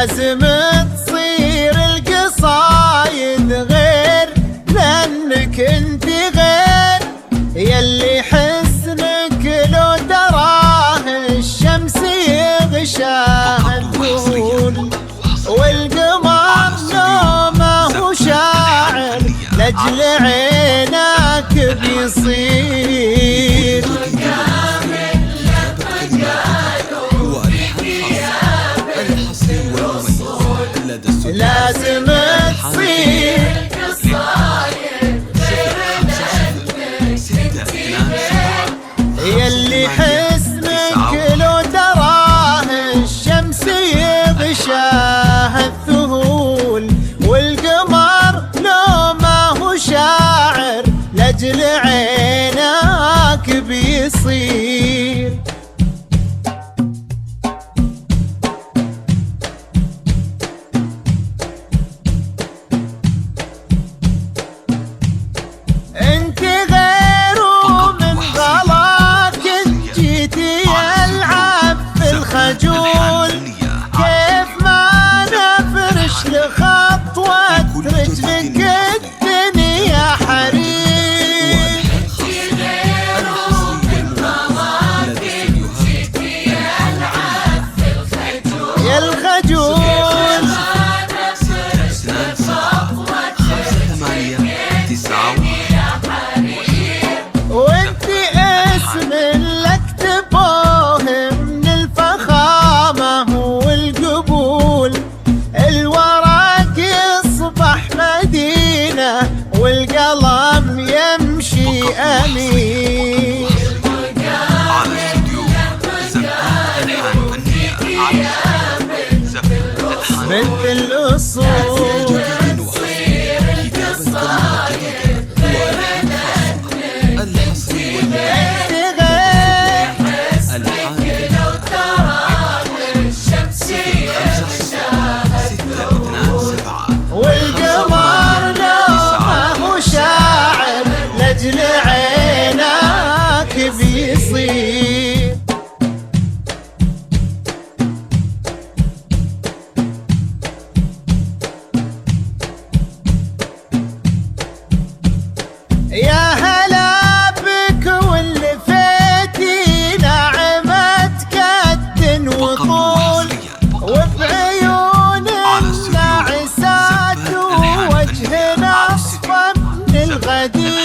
لازم تصير القصايد غير، لانك انت غير، يلي حسنك لو دراه الشمس يغشاه الذهول، والقمر لو ما هو شاعر لاجل عينك بيصير. لازم تصير يلي حسنك لو تراه الشمس يغشاه الذهول، والقمر لو ما هو شاعر لاجل عينك بيصير. انت غير ومن غلاك جيتي العب في الخجول، كيف ما نفرش لخطوة رجلك الدنيا حرير. انت غير ومن غلاك جيتي العب في الخجول، يا الخجول والقلم يمشي أمين. على استوديو زفان الحان فنية بنت الأصول لاجل عينك بيصير. يا هلا بك واللي فيتي ناعمة كد وطول، وبعيون الناعسات ووجهنا اصفى من الغدير.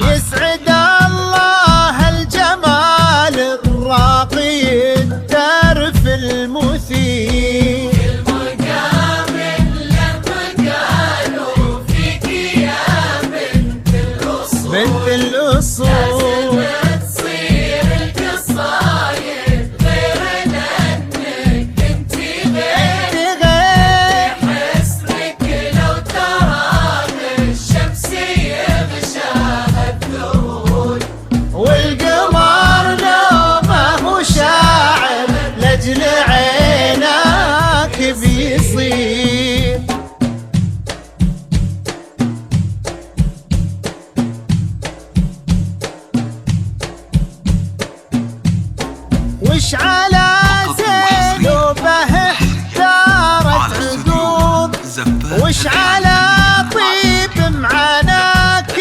يسعد الله الجمال الراقي الترف المثير، المقابل لما قالوا فيك يا بنت الأصول، بنت الأصول لازم تصير القصايد غير لأنك انت غير، حسنك لو تراه الشمس يغشاها الذهول، والقمر لو ما هو شاعر لاجل عينك بيصير. وش على زينبه احتارت عقوب، وش على طيب معاناك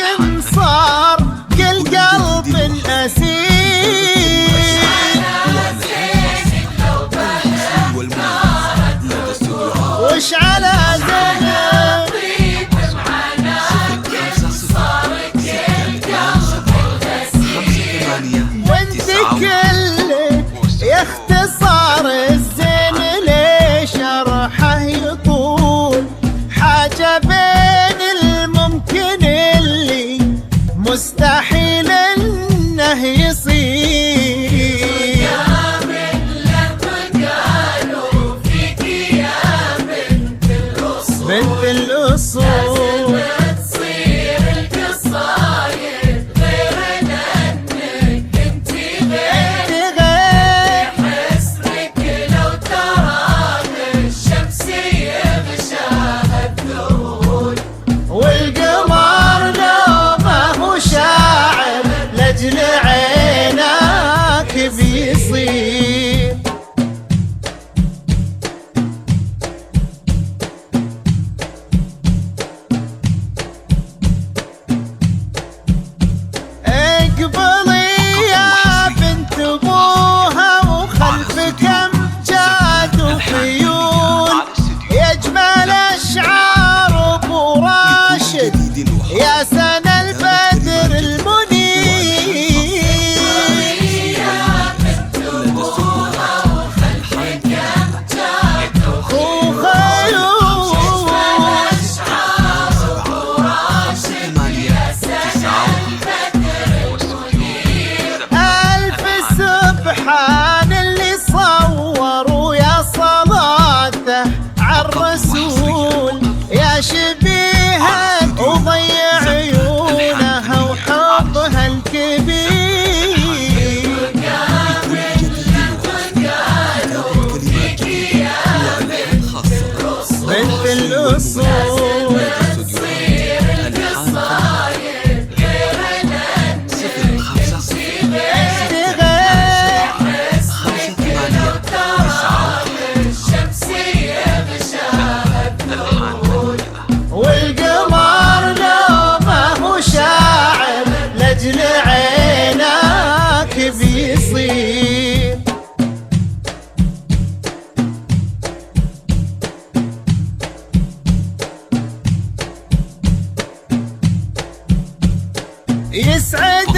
صار كل قلب أسير. وش على زينب طيب معاناك صار كل قلب أسير، وانت كلك يختصر الزين ليش شرحه يطول، حاجة بين الممكن اللي مستحيل انه يصير. لما قالوا فيك يا بنت الأصول، بنت الأصول لازم تصير القصايد غير لأنك اقبلي يا بنت ابوها وخلفك امجاد وخيول يجمل اشعار ابو راشد يا سنة البدر المنير. يا بنت ابوها وخلفك امجاد وخيول اشعار ابو راشد يا سنة البدر المنير. الف سبحان اللي صوروا يا صلاته عالرسول يا شبيهه وضيع عيونها وحبها الكبير. بنت الأصول تصير القصايد غير الأنجل تمشي غير اسمك لو ترى الشمسية بشاهد نور والقمر لو ما هو شاعر لأجل عيناك بيصير. يسعد